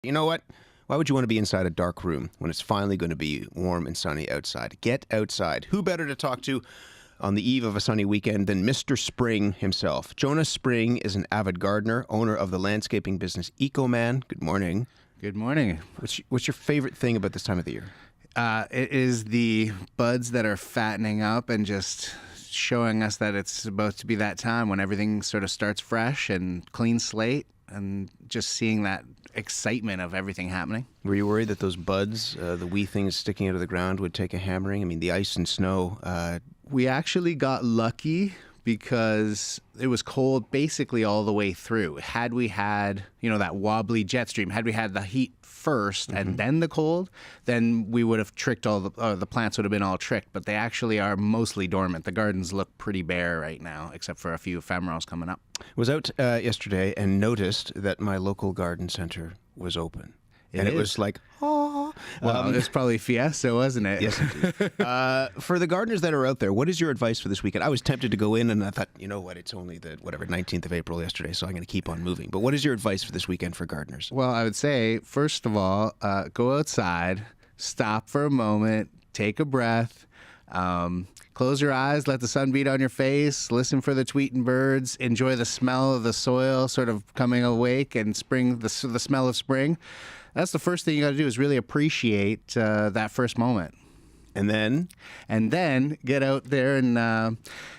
You know what? Why would you want to be inside a dark room when it's finally going to be warm and sunny outside? Get outside. Who better to talk to on the eve of a sunny weekend than Mr. Spring himself? Jonas Spring is an avid gardener, owner of the landscaping business Ecoman. Good morning. Good morning. What's your favorite thing about this time of the year? It is the buds that are fattening up and just showing us that it's about to be that time when everything sort of starts fresh and clean slate, and just seeing that excitement of everything happening. Were you worried that those buds, the wee things sticking out of the ground, would take a hammering? I mean, the ice and snow. We actually got lucky because it was cold basically all the way through. Had we had, that wobbly jet stream, had we had the heat first and then the cold, then we would have tricked the plants would have been all tricked, but they actually are mostly dormant. The gardens look pretty bare right now, except for a few ephemerals coming up. Was out yesterday and noticed that my local garden center was open. It was like, oh. Well, it's probably Fiesta, wasn't it? Yes, indeed. For the gardeners that are out there, what is your advice for this weekend? I was tempted to go in, and I thought, you know what, it's only the, 19th of April yesterday, so I'm going to keep on moving. But what is your advice for this weekend for gardeners? Well, I would say, first of all, go outside, stop for a moment, take a breath, close your eyes, let the sun beat on your face, listen for the tweeting birds, enjoy the smell of the soil sort of coming awake, and spring, the smell of spring. That's the first thing you got to do, is really appreciate that first moment. And then get out there, and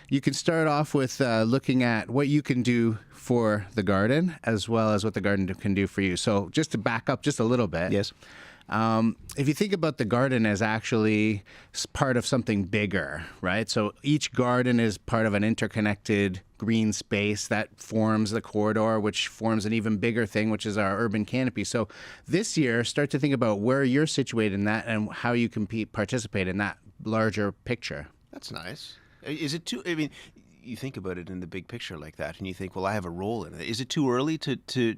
you can start off with looking at what you can do for the garden as well as what the garden can do for you. So just to back up just a little bit. Yes. If you think about the garden as actually part of something bigger, right? So each garden is part of an interconnected green space that forms the corridor, which forms an even bigger thing, which is our urban canopy. So this year, start to think about where you're situated in that and how you can participate in that larger picture. That's nice. Is it too, I mean, you think about it in the big picture like that, and you think, well, I have a role in it. Is it too early to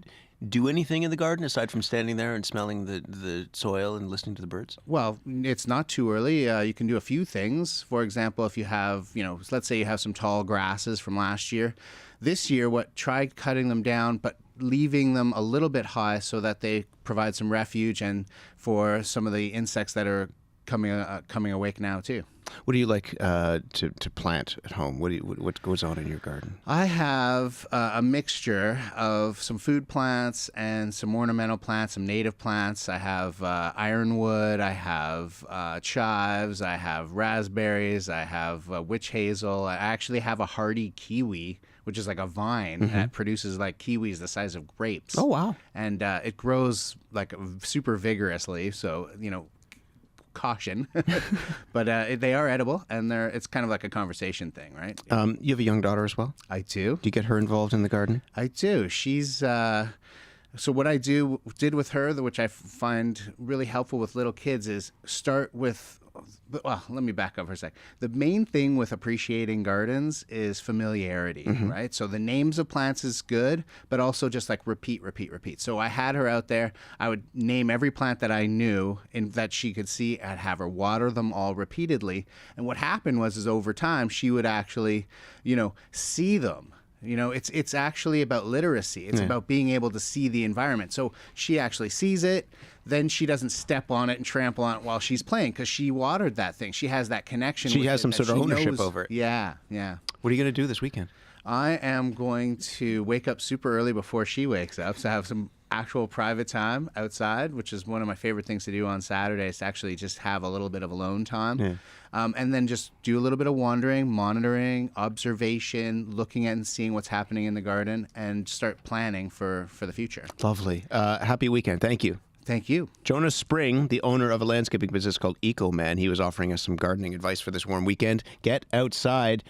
do anything in the garden aside from standing there and smelling the soil and listening to the birds? Well, it's not too early. You can do a few things. For example, if you have, let's say you have some tall grasses from last year. This year, try cutting them down, but leaving them a little bit high so that they provide some refuge and for some of the insects that are coming awake now too. What do you like to plant at home? What goes on in your garden? I have a mixture of some food plants and some ornamental plants, some native plants. I have ironwood, I have chives, I have raspberries, I have witch hazel. I actually have a hardy kiwi, which is like a vine that produces like kiwis the size of grapes. Oh, wow. And it grows like super vigorously, so, caution, but they are edible, and it's kind of like a conversation thing, right? You have a young daughter as well? I do. Do you get her involved in the garden? I do. She's so what I did with her, which I find really helpful with little kids, is start with. Well, let me back up for a sec. The main thing with appreciating gardens is familiarity, right? So the names of plants is good, but also just like repeat. So I had her out there. I would name every plant that I knew and that she could see. I'd have her water them all repeatedly. And what happened is over time, she would actually, see them. It's actually about literacy. It's about being able to see the environment. So she actually sees it. Then she doesn't step on it and trample on it while she's playing because she watered that thing. She has that connection. She has some sort of ownership over it. Yeah. What are you going to do this weekend? I am going to wake up super early before she wakes up, so I have some actual private time outside, which is one of my favorite things to do on Saturdays, to actually just have a little bit of alone time. Yeah. And then just do a little bit of wandering, monitoring, observation, looking at and seeing what's happening in the garden, and start planning for the future. Lovely. Happy weekend. Thank you. Thank you. Jonas Spring, the owner of a landscaping business called Ecoman, he was offering us some gardening advice for this warm weekend. Get outside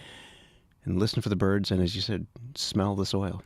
and listen for the birds, and as you said, smell the soil.